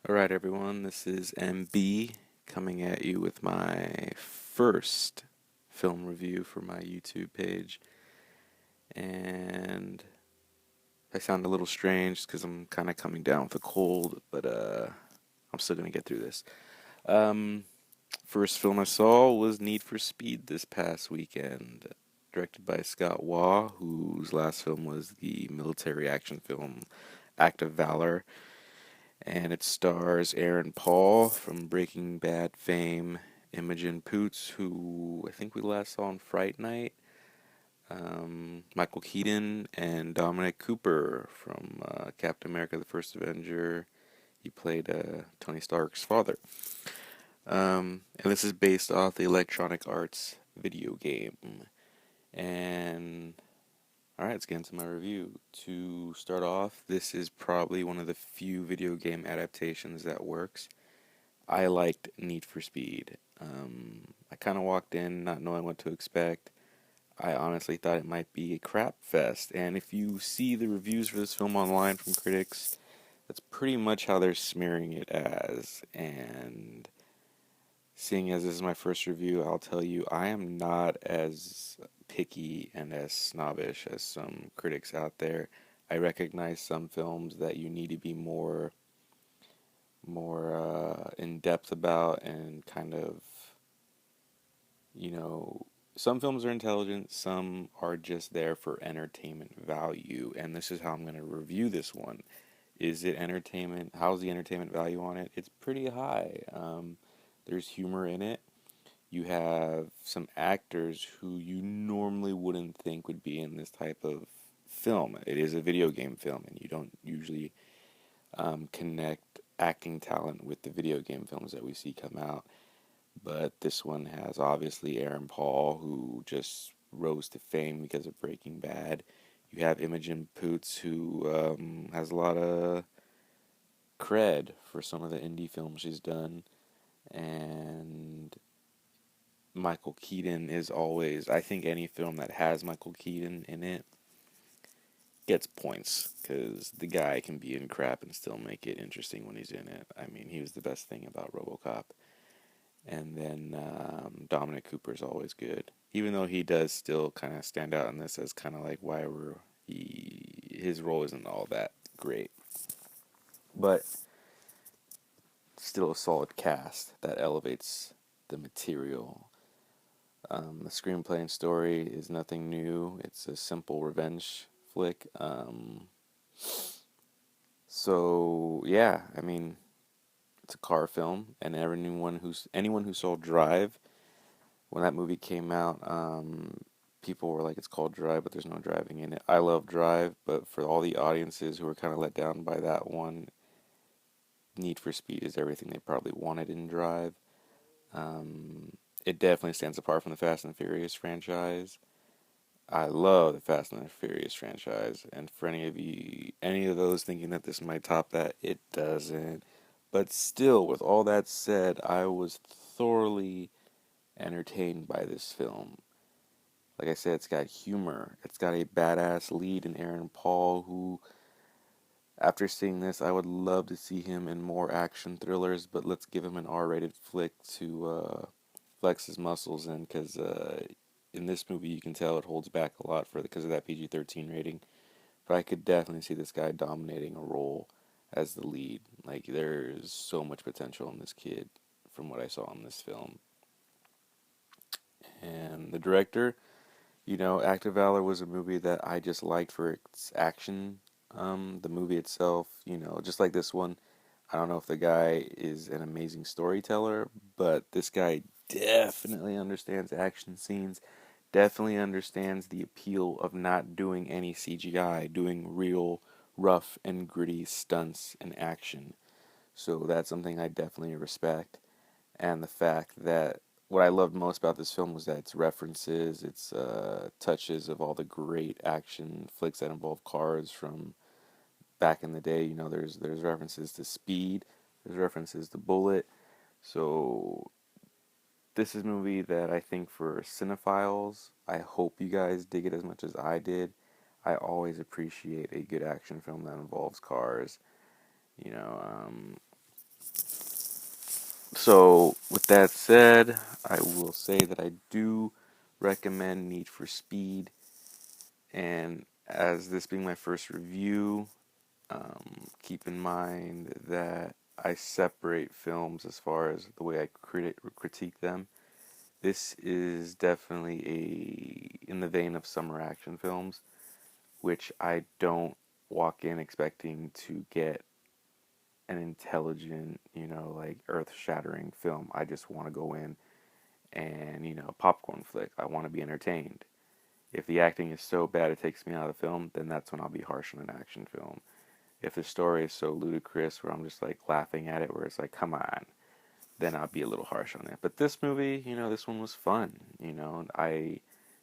Alright, everyone, this is MB coming at you with my first film review for my YouTube page. And I sound a little strange because I'm kind of coming down with a cold, but I'm still going to get through this. Um, First film I saw was Need for Speed this past weekend, directed by Scott Waugh, whose last film was the military action film Act of Valor. And it stars Aaron Paul from Breaking Bad fame, Imogen Poots, who I think we last saw on Fright Night, Michael Keaton, and Dominic Cooper from Captain America: The First Avenger. He played Tony Stark's father. And this is based off the Electronic Arts video game. And alright, let's get into my review. To start off, this is probably one of the few video game adaptations that works. I liked Need for Speed. I kind of walked in not knowing what to expect. I honestly thought it might be a crap fest, and if you see the reviews for this film online from critics, that's pretty much how they're smearing it as. And seeing as this is my first review, I'll tell you I am not as picky and as snobbish as some critics out there. I recognize some films that you need to be more in depth about and kind of, you know, some films are intelligent, some are just there for entertainment value, and this is how I'm going to review this one. Is it entertainment? How's the entertainment value on it? It's pretty high. There's humor in it. You have some actors who you normally wouldn't think would be in this type of film. It is a video game film, and you don't usually connect acting talent with the video game films that we see come out. But this one has obviously Aaron Paul, who just rose to fame because of Breaking Bad. You have Imogen Poots, who has a lot of cred for some of the indie films she's done. And Michael Keaton is always, I think any film that has Michael Keaton in it gets points because the guy can be in crap and still make it interesting when he's in it. I mean, he was the best thing about RoboCop. And then Dominic Cooper is always good, even though he does still kind of stand out in this as kind of like why we're his role isn't all that great, but still a solid cast that elevates the material. The screenplay and story is nothing new. It's a simple revenge flick. So yeah, I mean, it's a car film, and anyone who saw Drive when that movie came out, people were like, "It's called Drive, but there's no driving in it." I love Drive, but for all the audiences who were kind of let down by that one, Need for Speed is everything they probably wanted in Drive. It definitely stands apart from the Fast and Furious franchise. I love the Fast and the Furious franchise, and for any of those thinking that this might top that, it doesn't. But still, with all that said, I was thoroughly entertained by this film. Like I said, it's got humor. It's got a badass lead in Aaron Paul, who, after seeing this, I would love to see him in more action thrillers, but let's give him an R-rated flick to flex his muscles in, because in this movie you can tell it holds back a lot because of that PG-13 rating. But I could definitely see this guy dominating a role as the lead. Like, there's so much potential in this kid from what I saw in this film. And the director, Act of Valor was a movie that I just liked for its action. The movie itself, just like this one, I don't know if the guy is an amazing storyteller, but this guy definitely understands action scenes, definitely understands the appeal of not doing any CGI, doing real rough and gritty stunts and action. So that's something I definitely respect. And the fact that what I loved most about this film was that its references, its touches of all the great action flicks that involve cars from back in the day. There's references to Speed, there's references to Bullet. So this is a movie that I think for cinephiles, I hope you guys dig it as much as I did. I always appreciate a good action film that involves cars. You know, um, So, with that said, I will say that I do recommend Need for Speed, and as this being my first review, keep in mind that I separate films as far as the way I critique them. This is definitely in the vein of summer action films, which I don't walk in expecting to get an intelligent, like earth-shattering film. I just want to go in and, popcorn flick. I want to be entertained. If the acting is so bad it takes me out of the film, then that's when I'll be harsh on an action film. If the story is so ludicrous where I'm just like laughing at it, where it's like, come on, then I'll be a little harsh on it. But this movie, this one was fun.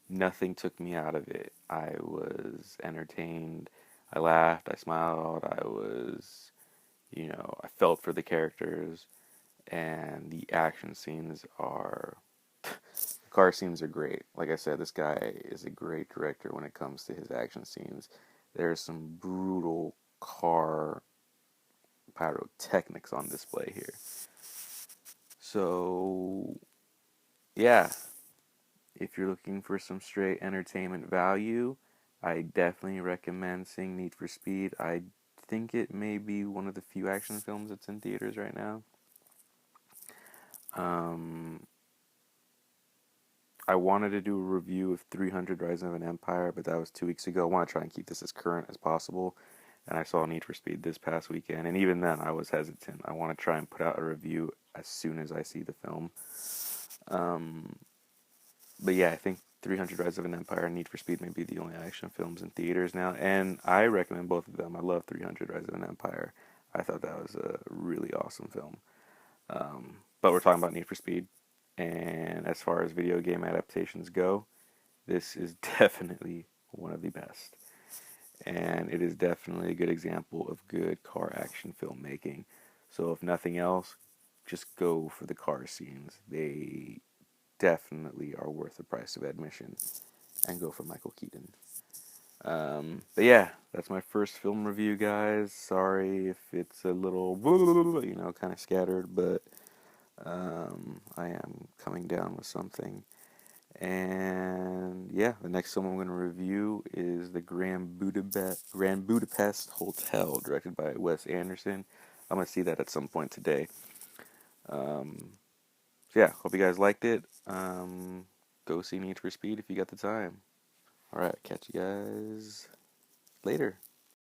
Nothing took me out of it. I was entertained. I laughed. I smiled. I felt for the characters, and the action scenes are the car scenes are great. Like I said, this guy is a great director when it comes to his action scenes. There's some brutal car pyrotechnics on display here. So, yeah, if you're looking for some straight entertainment value, I definitely recommend seeing Need for Speed. I think it may be one of the few action films that's in theaters right now. Um, I wanted to do a review of 300 Rising of an Empire, but that was 2 weeks ago. I want to try and keep this as current as possible. And I saw Need for Speed this past weekend, and even then I was hesitant. I want to try and put out a review as soon as I see the film. Um, but yeah, I think 300 Rise of an Empire and Need for Speed may be the only action films in theaters now, and I recommend both of them. I love 300 Rise of an Empire. I thought that was a really awesome film. But we're talking about Need for Speed, and as far as video game adaptations go, this is definitely one of the best. And it is definitely a good example of good car action filmmaking. So if nothing else, just go for the car scenes. They definitely are worth the price of admission, and go for Michael Keaton. But yeah, that's my first film review, guys. Sorry if it's a little, kind of scattered, but I am coming down with something. And yeah, the next film I'm going to review is the Grand Budapest Hotel, directed by Wes Anderson. I'm going to see that at some point today. Um, so yeah, hope you guys liked it. Go see Need for Speed if you got the time. Alright, catch you guys later.